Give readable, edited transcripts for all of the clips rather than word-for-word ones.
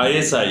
ISI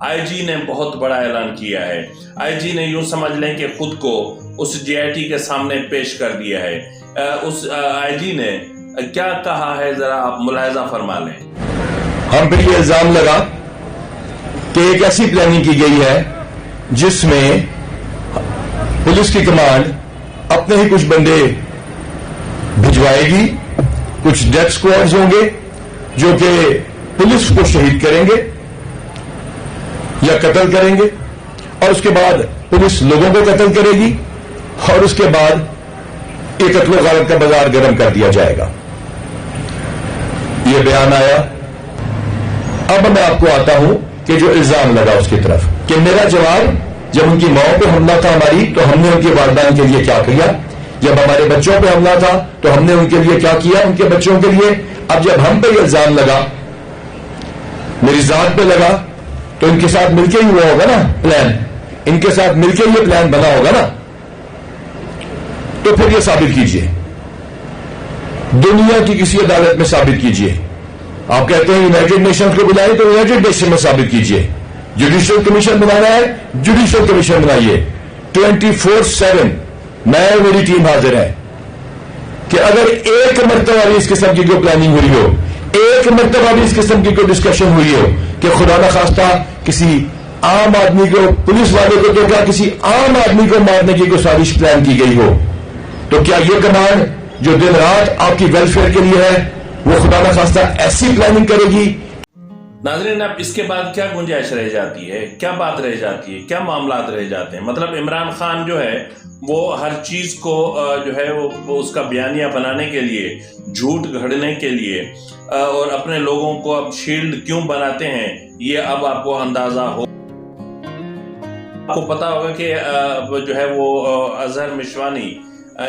آئی جی نے بہت بڑا اعلان کیا ہے. آئی جی نے یوں سمجھ لیں کہ خود کو اس جے آئی ٹی کے سامنے پیش کر دیا ہے. اس آئی جی نے کیا کہا ہے ذرا آپ ملاحظہ فرما لیں. ہم پہ یہ الزام لگا کہ ایک ایسی پلاننگ کی گئی ہے جس میں پولیس کی کمانڈ اپنے ہی کچھ بندے بھجوائے گی، کچھ ڈیتھ اسکواڈز ہوں گے جو کہ پولیس کو شہید کریں گے یا قتل کریں گے، اور اس کے بعد پولیس لوگوں کو قتل کرے گی، اور اس کے بعد ایک قتل و غارت کا بازار گرم کر دیا جائے گا. یہ بیان آیا. اب میں آپ کو آتا ہوں کہ جو الزام لگا اس کی طرف، کہ میرا جواب جب ان کی ماں پہ حملہ تھا ہماری تو ہم نے ان کے والدین کے لیے کیا کیا، جب ہمارے بچوں پہ حملہ تھا تو ہم نے ان کے لیے کیا کیا، ان کے بچوں کے لیے. اب جب ہم پہ یہ الزام لگا، میری ذات پہ لگا، تو ان کے ساتھ مل کے ہی ہوا ہوگا نا پلان، ان کے ساتھ مل کے یہ پلان بنا ہوگا نا. تو پھر یہ ثابت کیجئے، دنیا کی کسی عدالت میں ثابت کیجئے. آپ کہتے ہیں یونائٹڈ نیشنز کو بلائیں تو یونائٹڈ نیشن میں ثابت کیجئے. جوڈیشل کمیشن بنانا ہے، جوڈیشل کمیشن بنائیے. 24/7 میں میری ٹیم حاضر ہے کہ اگر ایک مرتبہ بھی اس قسم کی کوئی پلاننگ ہوئی ہو، ایک مرتبہ بھی اس قسم کی کوئی ڈسکشن ہوئی ہو کہ خدا نخواستہ کسی عام آدمی کو، پولیس والے کو تو کیا کسی عام آدمی کو مارنے کی کوئی سازش پلان کی گئی ہو، تو کیا یہ کمانڈ جو دن رات آپ کی ویلفیئر کے لیے ہے وہ خدا نخواستہ ایسی پلاننگ کرے گی؟ ناظرین، اب اس کے بعد کیا گنجائش رہ جاتی ہے، کیا بات رہ جاتی ہے، کیا معاملات رہ جاتے ہیں؟ مطلب عمران خان جو ہے وہ ہر چیز کو جو ہے وہ اس کا بیانیہ بنانے کے لیے، جھوٹ گھڑنے کے لیے، اور اپنے لوگوں کو اب شیلڈ کیوں بناتے ہیں یہ اب آپ کو اندازہ ہو. آپ کو پتا ہوگا کہ جو ہے وہ اظہر مشوانی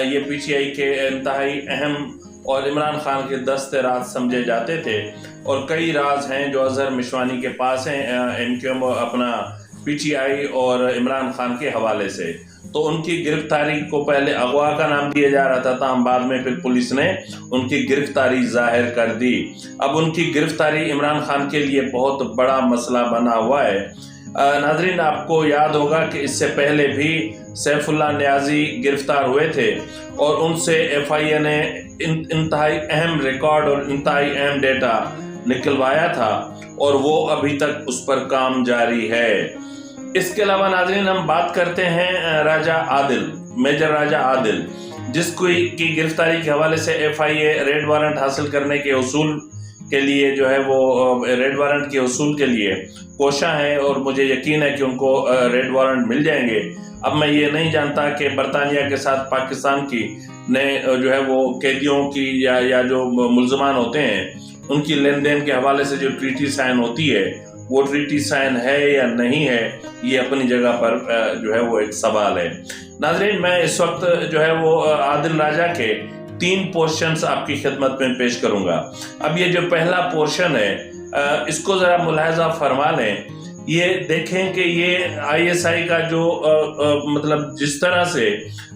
یہ پی ٹی آئی کے انتہائی اہم اور عمران خان کے دست راز سمجھے جاتے تھے، اور کئی راز ہیں جو اظہر مشوانی کے پاس ہیں ان کے اپنا پی ٹی آئی اور عمران خان کے حوالے سے. تو ان کی گرفتاری کو پہلے اغوا کا نام دیا جا رہا تھا، تاہم بعد میں پھر پولیس نے ان کی گرفتاری ظاہر کر دی. اب ان کی گرفتاری عمران خان کے لیے بہت بڑا مسئلہ بنا ہوا ہے. ناظرین، آپ کو یاد ہوگا کہ اس سے پہلے بھی سیف اللہ نیازی گرفتار ہوئے تھے، اور ان سے ایف آئی اے نے انتہائی اہم ریکارڈ اور انتہائی اہم ڈیٹا نکلوایا تھا، اور وہ ابھی تک اس پر کام جاری ہے. اس کے علاوہ ناظرین، ہم بات کرتے ہیں راجہ عادل، میجر راجہ عادل، جس کی گرفتاری کے حوالے سے ایف آئی اے ریڈ وارنٹ حاصل کرنے کے اصول کے لیے جو ہے وہ ریڈ وارنٹ کے اصول کے لیے کوشاں ہے، اور مجھے یقین ہے کہ ان کو ریڈ وارنٹ مل جائیں گے. اب میں یہ نہیں جانتا کہ برطانیہ کے ساتھ پاکستان کی نے جو ہے وہ قیدیوں کی یا جو ملزمان ہوتے ہیں ان کی لین دین کے حوالے سے جو ٹریٹی سائن ہوتی ہے، وہ ٹریٹی سائن ہے یا نہیں ہے، یہ اپنی جگہ پر جو ہے وہ ایک سوال ہے. ناظرین، میں اس وقت جو ہے وہ عادل راجہ کے 3 پورشنز آپ کی خدمت میں پیش کروں گا. اب یہ جو پہلا پورشن ہے اس کو ذرا ملاحظہ فرما لیں. یہ دیکھیں کہ یہ آئی ایس آئی کا جو مطلب جس طرح سے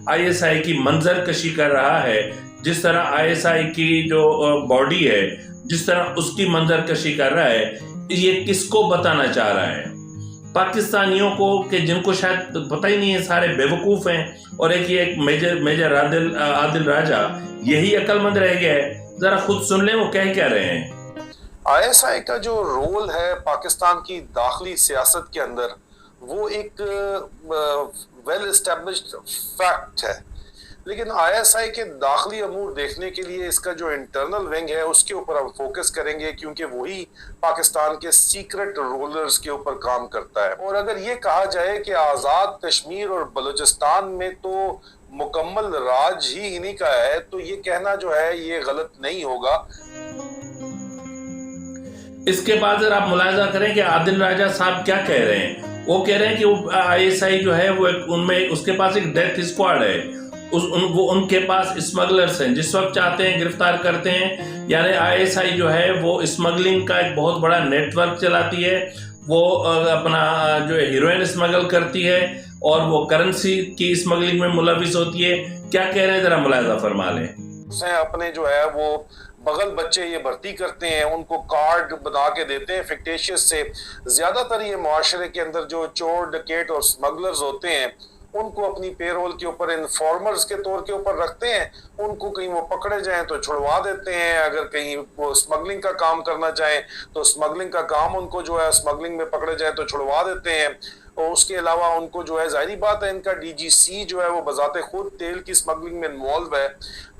آئی ایس آئی کی منظر کشی کر رہا ہے، جس طرح آئی ایس آئی کی جو باڈی ہے جس طرح اس کی منظر کشی کر رہا ہے، یہ کس کو بتانا چاہ رہا ہے؟ پاکستانیوں کو، کہ جن کو شاید پتہ ہی نہیں ہے، سارے بے وقوف ہیں، اور ایک میجر عادل راجہ یہی عقل مند رہ گیا ہے. ذرا خود سن لیں وہ کہہ رہے ہیں. آئی ایس آئی کا جو رول ہے پاکستان کی داخلی سیاست کے اندر، وہ ایک ویل اسٹیبلشڈ فیکٹ ہے، لیکن آئی ایس آئی کے داخلی امور دیکھنے کے لیے اس کا جو انٹرنل ونگ ہے اس کے اوپر ہم فوکس کریں گے، کیونکہ وہی پاکستان کے سیکرٹ رولرز کے اوپر کام کرتا ہے. اور اگر یہ کہا جائے کہ آزاد کشمیر اور بلوچستان میں تو مکمل راج ہی انہی کا ہے، تو یہ کہنا جو ہے یہ غلط نہیں ہوگا. اس کے بعد اگر آپ ملاحظہ کریں کہ عادل راجہ صاحب کیا کہہ رہے ہیں. وہ کہہ رہے ہیں کہ آئی ایس آئی جو ہے وہ ان میں اس کے پاس ایک ڈیتھ اسکواڈ ہے، وہ ان کے پاس اسمگلرز ہیں، جس وقت چاہتے ہیں گرفتار کرتے ہیں. یعنی آئی ایس آئی جو ہے وہ اسمگلنگ کا ایک بہت بڑا نیٹ ورک چلاتی ہے. وہ اپنا جو ہیروئن اسمگل کرتی ہے، اور وہ کرنسی کی اسمگلنگ میں ملوث ہوتی ہے. کیا کہہ رہے ہیں ذرا ملاحظہ فرما لیں. اپنے جو ہے وہ بغل بچے یہ بھرتی کرتے ہیں، ان کو کارڈ بنا کے دیتے ہیں فکٹیشیس سے۔ زیادہ تر یہ معاشرے کے اندر جو چور ڈکیٹ اور سمگلرز ہوتے ہیں ان کو اپنی پے رول کے اوپر انفارمرز کے طور کے اوپر رکھتے ہیں، ان کو کہیں وہ پکڑے جائیں تو چھڑوا دیتے ہیں، اگر کہیں وہ سمگلنگ کا کام کرنا چاہیں تو سمگلنگ کا کام ان کو جو ہے سمگلنگ میں پکڑے جائیں تو چھڑوا دیتے ہیں۔ اور اس کے علاوہ ان کو جو ہے ظاہری بات ہے ان کا ڈی جی سی جو ہے وہ بذات خود تیل کی سمگلنگ میں انوالو ہے،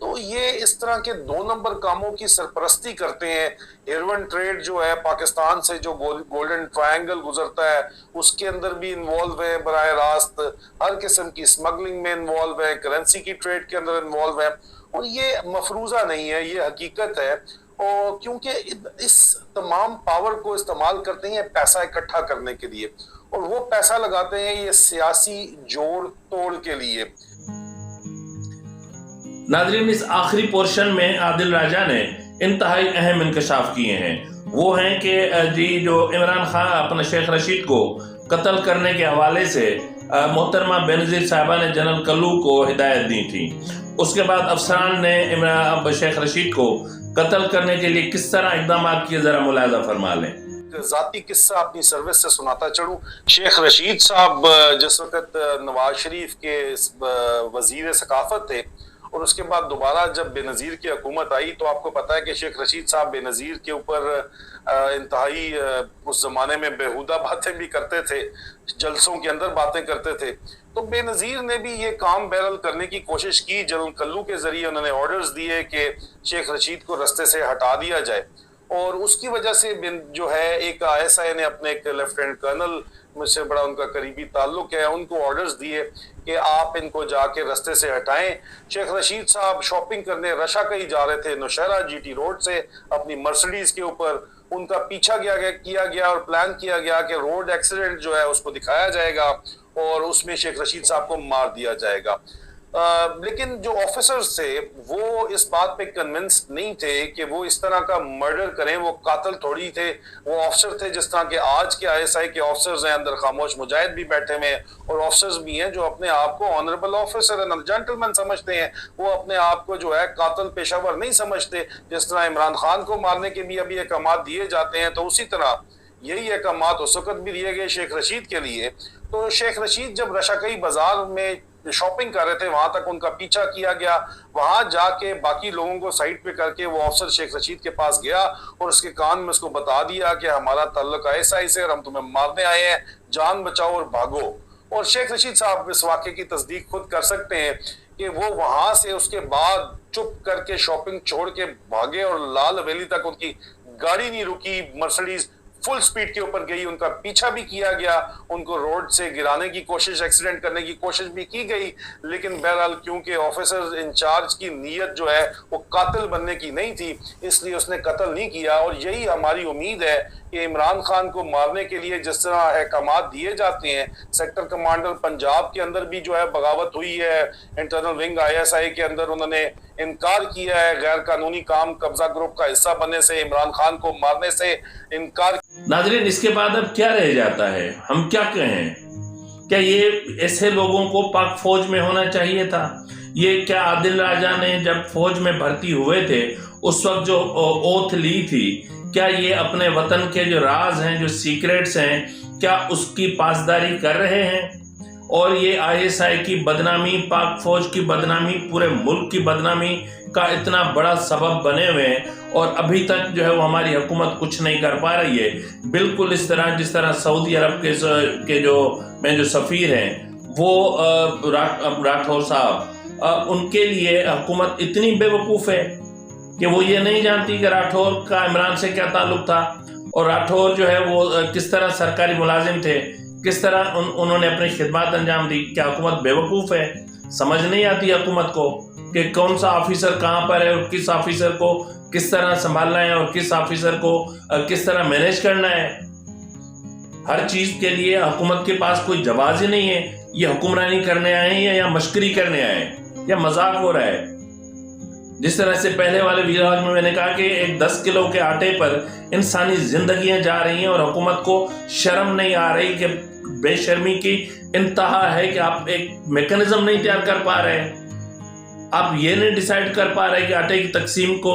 تو یہ اس طرح کے 2 نمبر کاموں کی سرپرستی کرتے ہیں۔ ہیروئن ٹریڈ جو ہے پاکستان سے جو گولڈن ٹرائنگل گزرتا ہے اس کے اندر بھی انوالو ہے براہ راست، ہر قسم کی سمگلنگ میں انوالو ہے، کرنسی کی ٹریڈ کے اندر انوالو ہے، اور یہ مفروضہ نہیں ہے، یہ حقیقت ہے۔ اور کیونکہ اس تمام پاور کو استعمال کرتے ہیں پیسہ اکٹھا کرنے کے لیے، اور وہ پیسہ لگاتے ہیں یہ سیاسی جوڑ توڑ کے لیے۔ ناظرین، اس آخری پورشن میں عادل راجہ نے انتہائی اہم انکشاف کیے ہیں، وہ ہیں کہ جو عمران خان اپنے شیخ رشید کو قتل کرنے کے حوالے سے محترمہ بینظیر صاحبہ نے جنرل کلو کو ہدایت دی تھی، اس کے بعد افسران نے شیخ رشید کو قتل کرنے کے لیے کس طرح اقدامات کیے، ذرا ملاحظہ فرما لیں۔ ذاتی قصہ اپنی سروس سے سناتا چڑھوں، شیخ رشید صاحب جس وقت نواز شریف کے وزیر ثقافت تھے، اور اس کے بعد دوبارہ جب بے نظیر کی حکومت آئی تو آپ کو پتہ ہے کہ شیخ رشید صاحب بے نظیر کے اوپر انتہائی اس زمانے میں بیہودہ باتیں بھی کرتے تھے، جلسوں کے اندر باتیں کرتے تھے، تو بے نظیر نے بھی یہ کام بیرل کرنے کی کوشش کی، جنرل کلو کے ذریعے انہوں نے آرڈرز دیے کہ شیخ رشید کو رستے سے ہٹا دیا جائے، اور اس کی وجہ سے جو ہے ایک ISI نے اپنے ایک لیفٹیننٹ کرنل مجھ سے بڑا ان کا قریبی تعلق ہے، ان کو آرڈرز دیے کہ آپ ان کو جا کے رستے سے ہٹائیں۔ شیخ رشید صاحب شاپنگ کرنے رشا کہیں جا رہے تھے نوشہرہ GT روڈ سے اپنی مرسڈیز کے اوپر، ان کا پیچھا کیا گیا اور پلان کیا گیا کہ روڈ ایکسیڈنٹ جو ہے اس کو دکھایا جائے گا اور اس میں شیخ رشید صاحب کو مار دیا جائے گا، لیکن جو آفیسرز تھے وہ اس بات پہ کنونس نہیں تھے کہ وہ اس طرح کا مرڈر کریں، وہ قاتل تھوڑی تھے، وہ آفیسر تھے جس طرح کے آج کے ISI کے آفیسرز ہیں، اندر خاموش مجاہد بھی بیٹھے ہوئے ہیں اور آفیسرز بھی ہیں جو اپنے آپ کو آنریبل آفیسر اینڈ جینٹلمین سمجھتے ہیں، وہ اپنے آپ کو جو ہے قاتل پیشہ ور نہیں سمجھتے۔ جس طرح عمران خان کو مارنے کے بھی ابھی احکامات دیے جاتے ہیں، تو اسی طرح یہی احکامات اس وقت بھی دیے گئے شیخ رشید کے لیے۔ تو شیخ رشید جب رشاکئی بازار میں شاپنگ کر رہے تھے، وہاں تک ان کا پیچھا کیا گیا، وہاں جا کے باقی لوگوں کو سائٹ پہ کر کے وہ افسر شیخ رشید کے پاس گیا اور اس کے کان میں اس کو بتا دیا کہ ہمارا تعلق ISI سے اور ہم تمہیں مارنے آئے ہیں، جان بچاؤ اور بھاگو۔ اور شیخ رشید صاحب اس واقعے کی تصدیق خود کر سکتے ہیں کہ وہ وہاں سے اس کے بعد چپ کر کے شاپنگ چھوڑ کے بھاگے اور لال حویلی تک ان کی گاڑی نہیں رکی، مرسڈیز فل سپیڈ کے اوپر گئی، ان کا پیچھا بھی کیا گیا، ان کو روڈ سے گرانے کی کوشش، ایکسیڈنٹ کرنے کی کوشش بھی کی گئی، لیکن بہرحال کیونکہ آفیسر انچارج کی نیت جو ہے وہ قاتل بننے کی نہیں تھی، اس لیے اس نے قتل نہیں کیا۔ اور یہی ہماری امید ہے کہ عمران خان کو مارنے کے لیے جس طرح احکامات دیے جاتے ہیں، سیکٹر کمانڈر پنجاب کے اندر بھی جو ہے بغاوت ہوئی ہے، انٹرنل ونگ ISI کے اندر انہوں نے انکار کیا ہے، غیر قانونی کام قبضہ گروپ کا حصہ بننے سے، عمران خان کو مارنے سے انکار۔ ناظرین، اس کے بعد اب کیا رہ جاتا ہے؟ ہم کیا کہیں؟ کیا یہ ایسے لوگوں کو پاک فوج میں ہونا چاہیے تھا؟ یہ کیا عادل راجہ نے جب فوج میں بھرتی ہوئے تھے اس وقت جو اوتھ لی تھی، کیا یہ اپنے وطن کے جو راز ہیں، جو سیکریٹس ہیں، کیا اس کی پاسداری کر رہے ہیں؟ اور یہ ISI کی بدنامی، پاک فوج کی بدنامی، پورے ملک کی بدنامی کا اتنا بڑا سبب بنے ہوئے ہیں، اور ابھی تک جو ہے وہ ہماری حکومت کچھ نہیں کر پا رہی ہے۔ بالکل اس طرح جس طرح سعودی عرب کے جو سفیر ہیں وہ راٹھور صاحب، ان کے لیے حکومت اتنی بے وقوف ہے کہ وہ یہ نہیں جانتی کہ راٹھور کا عمران سے کیا تعلق تھا، اور راٹھور جو ہے وہ کس طرح سرکاری ملازم تھے، کس طرح انہوں نے اپنی خدمات انجام دی۔ کیا حکومت بے وقوف ہے؟ سمجھ نہیں آتی حکومت کو کہ کون سا آفیسر کہاں پر ہے اور کس آفیسر کو کس طرح سنبھالنا ہے اور کس آفیسر کو کس طرح مینیج کرنا ہے۔ ہر چیز کے لیے حکومت کے پاس کوئی جواز ہی نہیں ہے۔ یہ حکمرانی کرنے آئے ہیں یا مشکری کرنے آئے ہیں یا مذاق ہو رہا ہے؟ جس طرح سے پہلے والے ویڈیوز میں نے کہا کہ ایک 10 کلو کے آٹے پر انسانی زندگیاں جا رہی ہیں اور حکومت کو شرم نہیں آ رہی، کہ بے شرمی کی انتہا ہے کہ آپ ایک میکنزم نہیں تیار کر پا رہے، آپ یہ نہیں ڈیسائیڈ کر پا رہے کہ آٹے کی تقسیم کو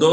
2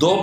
2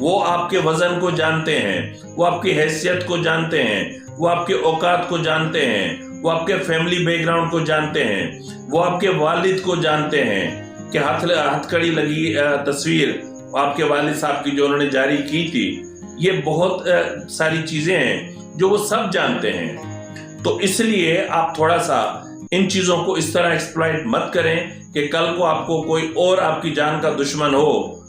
وہ آپ کے وزن کو جانتے ہیں، وہ آپ کی حیثیت کو جانتے ہیں، وہ آپ کے اوقات کو جانتے ہیں، وہ آپ کے فیملی بیک گراؤنڈ کو جانتے ہیں، وہ آپ کے والد کو جانتے ہیں کہ ہتھ کڑی لگی تصویر آپ کے والد صاحب کی جو انہوں نے جاری کی تھی، یہ بہت ساری چیزیں ہیں جو وہ سب جانتے ہیں۔ تو اس لیے آپ تھوڑا سا ان چیزوں کو اس طرح ایکسپلائٹ مت کریں کہ کل کو آپ کو کوئی اور آپ کی جان کا دشمن ہو،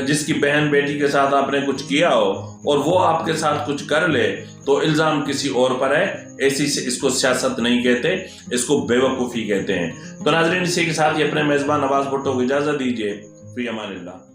جس کی بہن بیٹی کے ساتھ آپ نے کچھ کیا ہو اور وہ آپ کے ساتھ کچھ کر لے تو الزام کسی اور پر ہے۔ ایسی سے اس کو سیاست نہیں کہتے، اس کو بے وقوفی کہتے ہیں۔ تو ناظرین، اسی کے ساتھ یہ اپنے میزبان نواز بھٹو کو اجازت دیجیے۔ فی امان اللہ۔